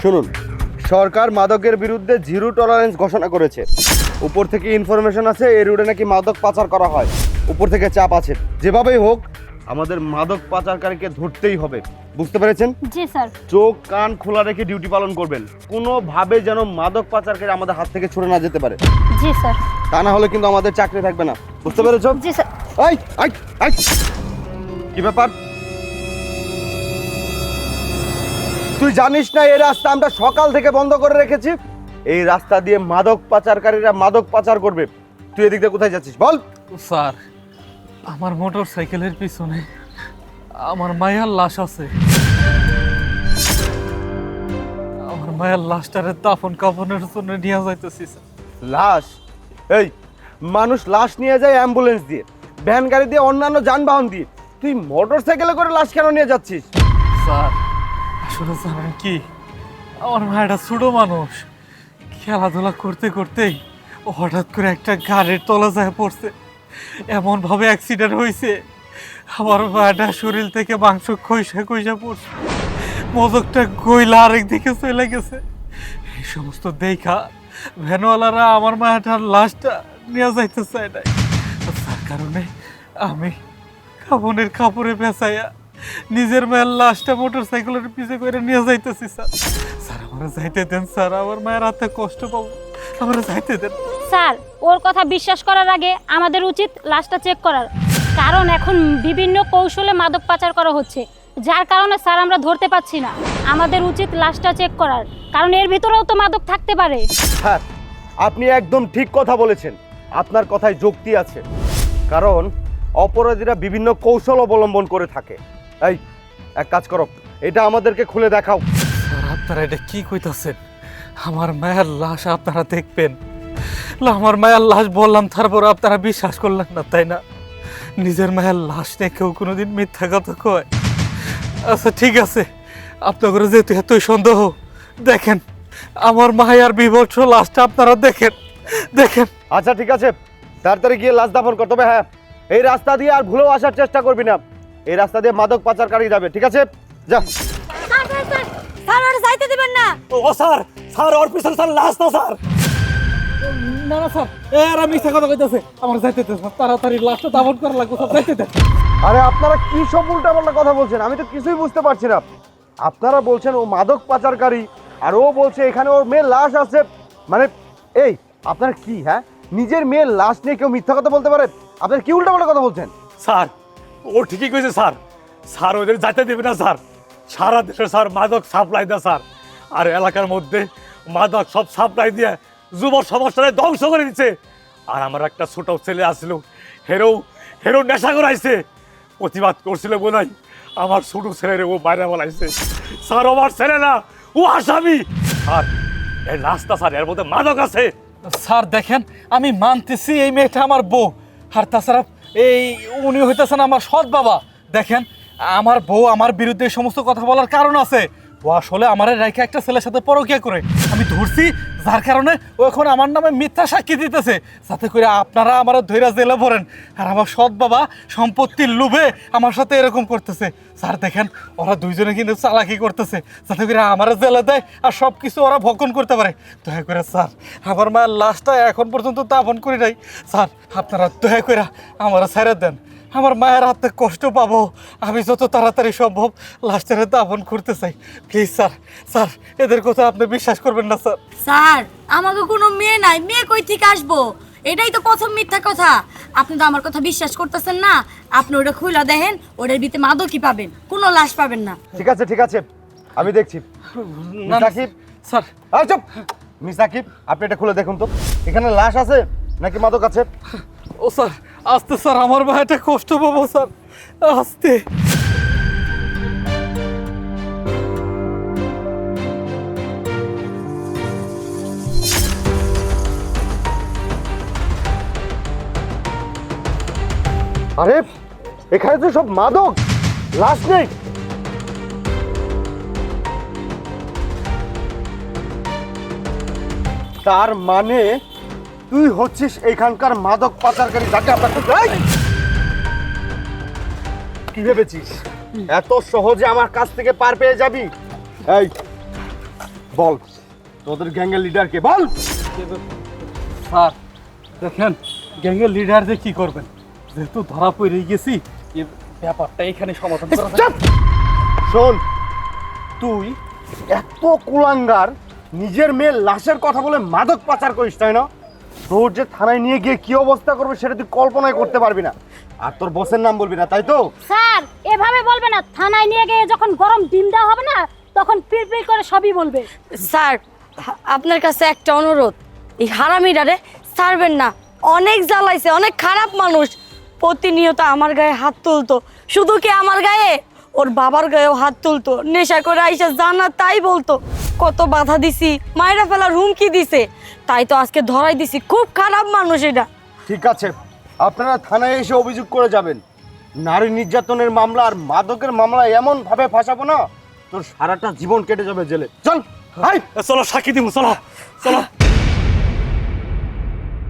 শুনুন, সরকার মাদকের বিরুদ্ধে জিরো টলারেন্স ঘোষণা করেছে। উপর থেকে ইনফরমেশন আছে এই রুটে নাকি মাদক পাচার করা হয়। উপর থেকে চাপ আছে। যেভাবেই হোক আমাদের মাদক পাচারকারীকে ধরতেই হবে। বুঝতে পেরেছেন? জি স্যার। চোখ কান খোলা রেখে ডিউটি পালন করবেন। কোনোভাবে যেন মাদক পাচারকারী আমাদের হাত থেকে ছুটে না যেতে পারে। জি স্যার। তা না হলে কিন্তু আমাদের চাকরি থাকবে না। বুঝতে পেরেছো? জি স্যার। এই আই আই কি ব্যাপার? তুই জানিস না এই রাস্তা আমরা সকাল থেকে বন্ধ করে রেখেছি? এই রাস্তা দিয়ে মাদক পাচারকারীরা মাদক পাচার করবে। তুই এদিক দিয়ে কোথায় যাচ্ছিস বল? স্যার, আমার মোটর সাইকেলের পিছনে আমার মায়ের লাশ আছে। আমার মায়ের লাশটারে দাফন কাফনের জন্য নিয়ে যাইতেছি স্যার। লাশ? এই মানুষ লাশ নিয়ে যায় অ্যাম্বুলেন্স দিয়ে, ভ্যান গাড়ি দিয়ে, অন্যান্য যানবাহন দিয়ে। তুই মোটর সাইকেলে করে লাশ কেন নিয়ে যাচ্ছিস? স্যার, আসলে জানেন কি, আমার মায়েরা ছোট মানুষ, খেলাধুলা করতে করতেই ও হঠাৎ করে একটা গাড়ির তলা যায় পড়ছে। এমনভাবে অ্যাক্সিডেন্ট হয়েছে, আমার মায়েরা শরীর থেকে মাংস খইসা খইসা পড়ছে, মজকটা গইলা আরেক দিকে চলে গেছে। এই সমস্ত দেখা ভ্যানওয়ালারা আমার মায়েরটার লাশটা নিয়ে যাইতে চায় নাই। তার কারণে আমি কাপড়ের কাপড়ে বেচাইয়া নিজের মায়ের লাশটা মোটর সাইকেলের পিছে করে নিয়ে যাইতেছি স্যার। স্যার আমার যাইতে দেন স্যার, আমার মায়ের হাতে কষ্ট পাবো, আমার যাইতে দেন। স্যার, ওর কথা বিশ্বাস করার আগে আমাদের উচিত লাশটা চেক করার, কারণ এখন বিভিন্ন কৌশলে মাদক পাচার করা হচ্ছে, যার কারণে স্যার আমরা ধরতে পাচ্ছি না। আমাদের উচিত লাশটা চেক করার, কারণ এর ভিতরেও তো মাদক থাকতে পারে। হ্যাঁ, আপনি একদম ঠিক কথা বলেছেন। আপনার কথায় যুক্তি আছে, কারণ অপরাধীরা বিভিন্ন কৌশল অবলম্বন করে থাকে। এই এক কাজ করো, এটা আমাদেরকে খুলে দেখাও। স্যার আপনারা এটা কি কইতাছেন? আমার মায়ের লাশ আপনারা দেখবেন? আমার মায়ের লাশ বললাম, তারপর আপনারা বিশ্বাস করলেন না, তাই না? নিজের মায়ের লাশ নিয়ে কেউ কোনোদিন মিথ্যা কথা কয়? আচ্ছা ঠিক আছে, আপনাদের যেহেতু এতই সন্দেহ, দেখেন আমার মায়ের বিভৎস লাশটা আপনারা দেখেন দেখেন। আচ্ছা ঠিক আছে, তাড়াতাড়ি গিয়ে লাশ দাফন করতে হবে। হ্যাঁ, এই রাস্তা দিয়ে আর ভুলেও আসার চেষ্টা করবি না। এই রাস্তা দিয়ে মাদক পাচারকারী যাবে, ঠিক আছে? যা। স্যার স্যার স্যার, স্যার আর যাইতে দিবেন না। ও স্যার, স্যার ওর পিছনে স্যার লাশ না স্যার। না না স্যার, এরা মিথ্যা কথা কইতাছে, আমার যাইতে দেন স্যার, তাড়াতাড়ি লাশটা দাফন করা লাগবে স্যার, যাইতে দেন। আরে আপনারা কি সব উল্টাপাল্টা কথা বলছেন? আমি তো কিছুই বুঝতে পারছি না। আপনারা বলছেন ও মাদক পাচারকারী, আর ও বলছে এখানে ওর মেয়ের লাশ আছে। মানে এই আপনার কি, হ্যাঁ, নিজের মেয়ের লাশ নিয়ে কেউ মিথ্যা কথা বলতে পারে? আপনার কি উল্টাপাল্টা কথা বলছেন? স্যার ও ঠিকই কইছে স্যার, স্যার ওদের যাইতে দেবে না স্যার। সারা দেশে স্যার মাদক সাপ্লাই দেয় স্যার, আর এলাকার মধ্যে মাদক সব সাপ্লাই দিয়ে যুব সমাজটারে ধ্বংস করে দিচ্ছে। আর আমার একটা ছোট ছেলে আসলো, হেরো হেরো নেশা করাইছে, প্রতিবাদ করছিল বোনাই, আমার ছোট ছেলেরে ও বাইরে বলাইছে। স্যার আমার ছেলে না, ও আসামি। স্যার এই রাস্তা স্যার, এর মধ্যে মাদক আছে। স্যার দেখেন, আমি মানতেছি এই মেয়েটা আমার বউ, আর তাছাড়া এই উনি হইতেছেন আমার সৎ বাবা। দেখেন আমার বউ আমার বিরুদ্ধে এই সমস্ত কথা বলার কারণ আছে। ও আসলে আমার রেখে একটা ছেলের সাথে পরকীয়া করে আমি ধরছি, যার কারণে ও এখন আমার নামে মিথ্যা সাক্ষী দিতেছে, যাতে করে আপনারা আমার ধৈর্য জেলে ভরেন। আর আমার সৎ বাবা সম্পত্তির লোভে আমার সাথে এরকম করতেছে। স্যার দেখেন, ওরা দুইজনে কিন্তু চালাকি করতেছে, যাতে করে আমার জেলে দেয় আর সব কিছু ওরা ভক্ষণ করতে পারে। দয়া করে স্যার, আমার মায়ের লাশটা এখন পর্যন্ত দাফন করি নাই। স্যার আপনারা দয়া করে আমার ছেড়ে দেন, আমার মায়ের হাতে কষ্ট পাবো, আমি যত তাড়াতাড়ি সম্ভব লাশটারে দাফন করতে চাই। প্লিজ স্যার, স্যার এদের কথা আপনি বিশ্বাস করবেন না স্যার। স্যার আমাকে কোনো মেয়ে নাই, মেয়ে কই থেকে আসবো? এটাই তো প্রথম মিথ্যা কথা। আপনি তো আমার কথা বিশ্বাস করতেছেন না। আপনি ওটা খুলে দেখেন, ওটার ভিতরে মাদকই পাবেন, কোনো লাশ পাবেন না। ঠিক আছে ঠিক আছে, আমি দেখছি। না, সাকিব, স্যার। এই চুপ। মিস সাকিব, আপনি এটা খুলে দেখুন তো, এখানে লাশ আছে নাকি মাদক আছে? ও স্যার আস্তে, স্যার আমার ভাইটা কষ্ট পাবো স্যার, আস্তে। আরে এখানে তো সব মাদক, লাশ নেই। তার মানে তুই হচ্ছিস এখানকার মাদক পাচারকারী, যাকে আমরা কি ভেবেছিস এত সহজে আমার কাছ থেকে পার পেয়ে যাবি? এই বল তোদের গ্যাংয়ের লিডারকে বল। স্যার দেখেন গ্যাংয়ের লিডার যে কি করবেন, যেহেতু ধরা পড়ে গেছি এই ব্যাপারটা এখানে সমাধান করা যাবে। চুপ! শোন, তুই এত কুলাঙ্গার নিজের মেয়ের লাশের কথা বলে মাদক পাচার করিস, তাই না? তোর যে থানায় নিয়ে গিয়ে কি অবস্থা করবে সেটা তুই কল্পনাই করতে পারবি না। আর তোর বসের নাম বলবি না, তাই তো? স্যার এভাবে বলবে না, থানায় নিয়ে গিয়ে যখন গরম ডিম দেওয়া হবে না তখন পিড়পিড় করে সবই বলবে। স্যার আপনার কাছে একটা অনুরোধ, এই হারামিটারে ছাড়বেন না, অনেক জ্বালাইছে, অনেক খারাপ মানুষ, প্রতিনিয়ত আমার গায়ে হাত তুলতো, শুধু কি আমার গায়ে, ওর বাবার গায়েও হাত তুলতো, নেশা করে আইসা জানা তাই বলতো, কত বাধা দিছি, মায়েরা ফেলার হুমকি দিছে, তাই তো আজকে ধরাই দিছি, খুব খারাপ মানুষ এটা। ঠিক আছে, আপনারা থানায় এসে অভিযোগ করে যাবেন। নারী নির্যাতনের মামলা আর মাদকের মামলা এমন ভাবে ফাঁসাবো না তোর সারাটা জীবন কেটে যাবে জেলে। চল, হাই। চলো সাক্ষী দিব, চলো চলো।